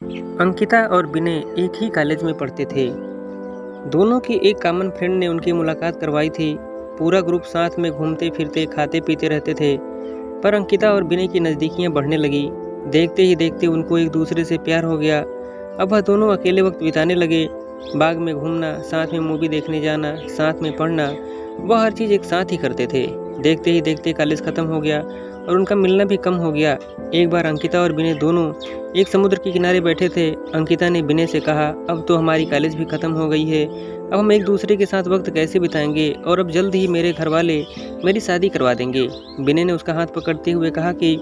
अंकिता और विनय एक ही कॉलेज में पढ़ते थे। दोनों की एक कॉमन फ्रेंड ने उनकी मुलाकात करवाई थी। पूरा ग्रुप साथ में घूमते फिरते खाते पीते रहते थे। पर अंकिता और विनय की नज़दीकियां बढ़ने लगी। देखते ही देखते उनको एक दूसरे से प्यार हो गया। अब वह दोनों अकेले वक्त बिताने लगे। बाग में घूमना, साथ में मूवी देखने जाना, साथ में पढ़ना, वह हर चीज़ एक साथ ही करते थे। देखते ही देखते कॉलेज ख़त्म हो गया और उनका मिलना भी कम हो गया। एक बार अंकिता और विनय दोनों एक समुद्र के किनारे बैठे थे। अंकिता ने विनय से कहा, अब तो हमारी कॉलेज भी ख़त्म हो गई है, अब हम एक दूसरे के साथ वक्त कैसे बिताएंगे, और अब जल्द ही मेरे घर वाले मेरी शादी करवा देंगे। विनय ने उसका हाथ पकड़ते हुए कहा कि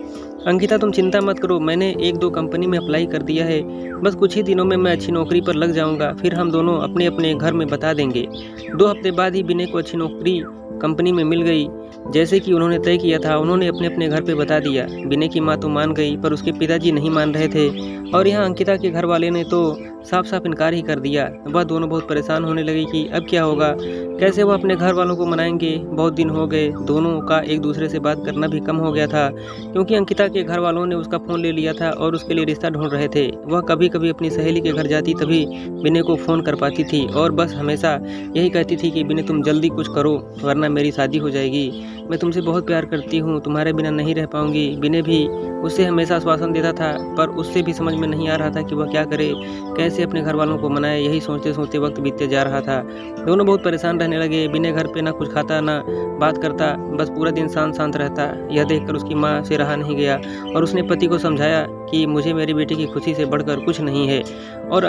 अंकिता तुम चिंता मत करो, मैंने एक दो कंपनी में अप्लाई कर दिया है, बस कुछ ही दिनों में मैं अच्छी नौकरी पर लग जाऊंगा, फिर हम दोनों अपने अपने घर में बता देंगे। 2 हफ्ते बाद ही विनय को अच्छी नौकरी कंपनी में मिल गई। जैसे कि उन्होंने तय किया था, उन्होंने अपने अपने घर पे बता दिया। विनय की माँ तो मान गई, पर उसके पिताजी नहीं मान रहे थे, और यहाँ अंकिता के घर वाले ने तो साफ साफ इनकार ही कर दिया। वह दोनों बहुत परेशान होने लगे कि अब क्या होगा, कैसे वह अपने घर वालों को मनाएंगे। बहुत दिन हो गए, दोनों का एक दूसरे से बात करना भी कम हो गया था, क्योंकि अंकिता के घर वालों ने उसका फ़ोन ले लिया था और उसके लिए रिश्ता ढूंढ रहे थे। वह कभी कभी अपनी सहेली के घर जाती, तभी विनय को फ़ोन कर पाती थी और बस हमेशा यही कहती थी कि विनय तुम जल्दी कुछ करो, वरना मेरी शादी हो जाएगी, मैं तुमसे बहुत प्यार करती हूँ, तुम्हारे बिना नहीं रह पाऊंगी। विनय भी उसे हमेशा आश्वासन देता था, पर उससे भी समझ में नहीं आ रहा था कि वह क्या करे, कैसे अपने घर वालों को मनाए। यही सोचते सोचते वक्त बीतते जा रहा था। दोनों बहुत परेशान रहने लगे। विनय घर पे ना कुछ खाता ना बात करता, बस पूरा दिन शांत शांत रहता। यह देखकर उसकी माँ से रहा नहीं गया और उसने पति को समझाया कि मुझे मेरी बेटी की खुशी से बढ़कर कुछ नहीं है, और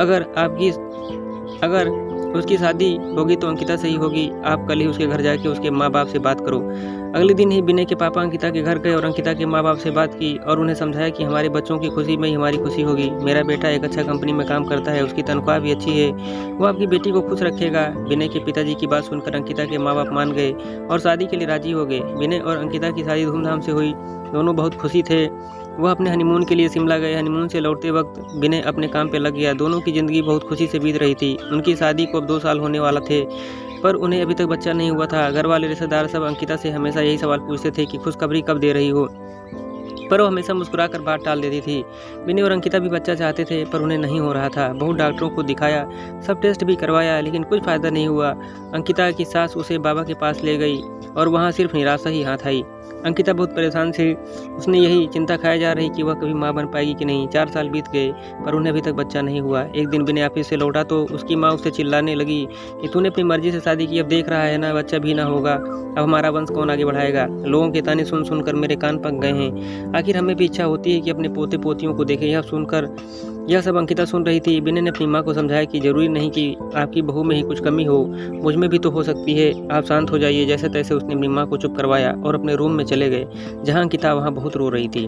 अगर उसकी शादी होगी तो अंकिता से ही होगी। आप कल ही उसके घर जाके उसके माँ बाप से बात करो। अगले दिन ही विनय के पापा अंकिता के घर गए और अंकिता के माँ बाप से बात की और उन्हें समझाया कि हमारे बच्चों की खुशी में ही हमारी खुशी होगी। मेरा बेटा एक अच्छा कंपनी में काम करता है, उसकी तनख्वाह भी अच्छी है, वो आपकी बेटी को खुश रखेगा। विनय के पिताजी की बात सुनकर अंकिता के माँ बाप मान गए और शादी के लिए राजी हो गए। विनय और अंकिता की शादी धूमधाम से हुई। दोनों बहुत खुशी थे। वह अपने हनीमून के लिए शिमला गए। हनीमून से लौटते वक्त विनय अपने काम पे लग गया। दोनों की ज़िंदगी बहुत खुशी से बीत रही थी। उनकी शादी को अब 2 साल होने वाला थे, पर उन्हें अभी तक बच्चा नहीं हुआ था। घर वाले रिश्तेदार सब अंकिता से हमेशा यही सवाल पूछते थे कि खुशखबरी कब दे रही हो, पर वो हमेशा मुस्कुराकर बात टाल देती थी। विनय और अंकिता भी बच्चा चाहते थे, पर उन्हें नहीं हो रहा था। बहुत डॉक्टरों को दिखाया, सब टेस्ट भी करवाया, लेकिन कुछ फ़ायदा नहीं हुआ। अंकिता की सास उसे बाबा के पास ले गई और वहाँ सिर्फ निराशा ही हाथ आई। अंकिता बहुत परेशान थी। उसने यही चिंता खाए जा रही कि वह कभी माँ बन पाएगी कि नहीं। 4 साल बीत गए, पर उन्हें अभी तक बच्चा नहीं हुआ। एक दिन विनय ऑफिस से लौटा तो उसकी माँ उससे चिल्लाने लगी कि तूने अपनी मर्जी से शादी की, अब देख रहा है ना बच्चा भी ना होगा, अब हमारा वंश कौन आगे बढ़ाएगा। लोगों के ताने सुन सुनकर मेरे कान पक गए हैं। आखिर हमें भी इच्छा होती है कि अपने पोते पोतियों को देखें। यह सब अंकिता सुन रही थी। विनय ने अपनी माँ को समझाया कि जरूरी नहीं कि आपकी बहू में ही कुछ कमी हो, मुझ में भी तो हो सकती है, आप शांत हो जाइए। जैसे तैसे उसने अपनी माँ को चुप करवाया और अपने रूम में चले गए। जहाँ अंकिता वहाँ बहुत रो रही थी।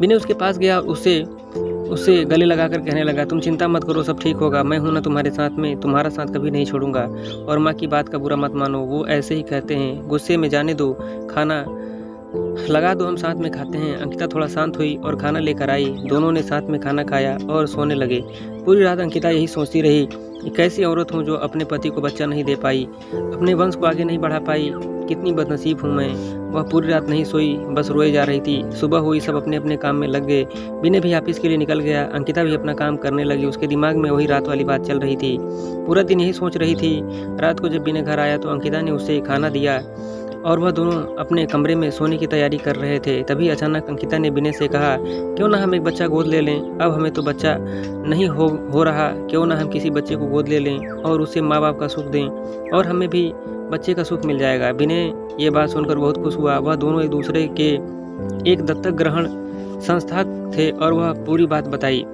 विनय उसके पास गया, उससे गले लगाकर कहने लगा, तुम चिंता मत करो, सब ठीक होगा, मैं हूं ना तुम्हारे साथ में, तुम्हारा साथ कभी नहीं छोड़ूंगा, और माँ की बात का बुरा मत मानो, वो ऐसे ही कहते हैं, गुस्से में जाने दो, खाना लगा दो, हम साथ में खाते हैं। अंकिता थोड़ा शांत हुई और खाना लेकर आई। दोनों ने साथ में खाना खाया और सोने लगे। पूरी रात अंकिता यही सोचती रही कि कैसी औरत हूँ जो अपने पति को बच्चा नहीं दे पाई, अपने वंश को आगे नहीं बढ़ा पाई, कितनी बदनसीब हूँ मैं। वह पूरी रात नहीं सोई, बस रोए जा रही थी। सुबह हुई, सब अपने अपने काम में लग गए। विनय भी ऑफिस के लिए निकल गया। अंकिता भी अपना काम करने लगी। उसके दिमाग में वही रात वाली बात चल रही थी। पूरा दिन यही सोच रही थी। रात को जब विनय घर आया तो अंकिता ने उसे खाना दिया और वह दोनों अपने कमरे में सोने की तैयारी कर रहे थे। तभी अचानक अंकिता ने विनय से कहा, क्यों ना हम एक बच्चा गोद ले लें, अब हमें तो बच्चा नहीं हो रहा, क्यों ना हम किसी बच्चे को गोद ले लें और उससे माँ बाप का सुख दें, और हमें भी बच्चे का सुख मिल जाएगा। विनय ये बात सुनकर बहुत खुश हुआ। वह दोनों एक दूसरे के एक दत्तक ग्रहण संस्था थे और वह पूरी बात बताई।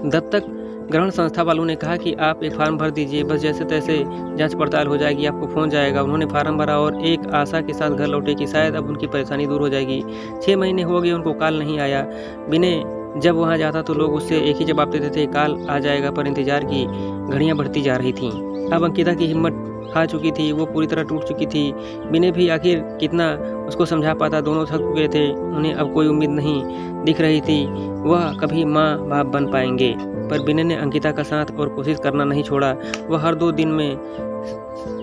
दत्तक ग्रहण संस्था वालों ने कहा कि आप एक फार्म भर दीजिए, बस जैसे तैसे जांच पड़ताल हो जाएगी, आपको फ़ोन जाएगा। उन्होंने फार्म भरा और एक आशा के साथ घर लौटे कि शायद अब उनकी परेशानी दूर हो जाएगी। 6 महीने हो गए, उनको कॉल नहीं आया। विनय जब वहां जाता तो लोग उससे एक ही जवाब देते थे, कॉल आ जाएगा, पर इंतजार की घड़ियां बढ़ती जा रही थीं। अब अंकिता की हिम्मत खा चुकी थी, वो पूरी तरह टूट चुकी थी। विनय भी आखिर कितना उसको समझा पाता, दोनों थक चुके थे, उन्हें अब कोई उम्मीद नहीं दिख रही थी, वह कभी माँ बाप बन पाएंगे। पर विनय ने अंकिता का साथ और कोशिश करना नहीं छोड़ा। वह हर 2 दिन में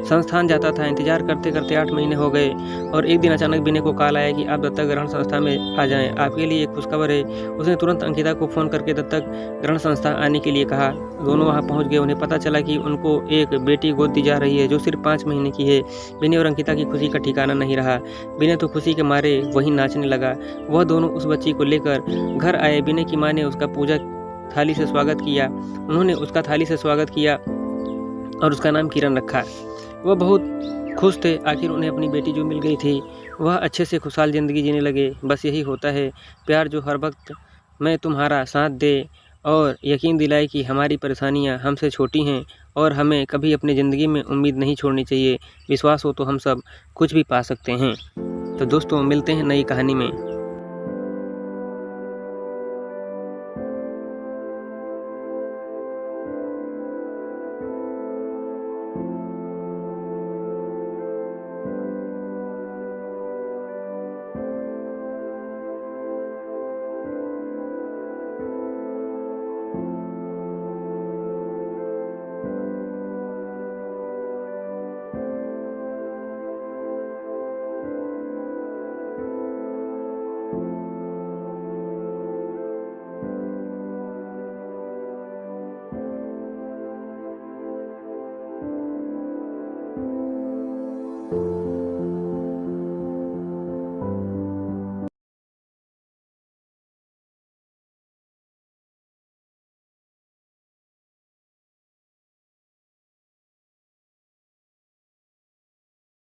संस्थान जाता था। इंतजार करते करते 8 महीने हो गए और एक दिन अचानक विनय को कॉल आया कि आप दत्तक ग्रहण संस्था में आ जाएं, आपके लिए एक खुशखबर है। उसने तुरंत अंकिता को फ़ोन करके दत्तक ग्रहण संस्था आने के लिए कहा। दोनों वहां पहुंच गए। उन्हें पता चला कि उनको एक बेटी गोद दी जा रही है जो सिर्फ 5 महीने की है। विनय और अंकिता की खुशी का ठिकाना नहीं रहा। विनय तो खुशी के मारे वहीं नाचने लगा। वह दोनों उस बच्ची को लेकर घर आए। विनय की माँ ने उसका पूजा थाली से स्वागत किया। उन्होंने उसका थाली से स्वागत किया और उसका नाम किरण रखा। वह बहुत खुश थे, आखिर उन्हें अपनी बेटी जो मिल गई थी। वह अच्छे से खुशहाल ज़िंदगी जीने लगे। बस यही होता है प्यार, जो हर वक्त में तुम्हारा साथ दे और यकीन दिलाए कि हमारी परेशानियां हमसे छोटी हैं और हमें कभी अपनी ज़िंदगी में उम्मीद नहीं छोड़नी चाहिए। विश्वास हो तो हम सब कुछ भी पा सकते हैं। तो दोस्तों, मिलते हैं नई कहानी में।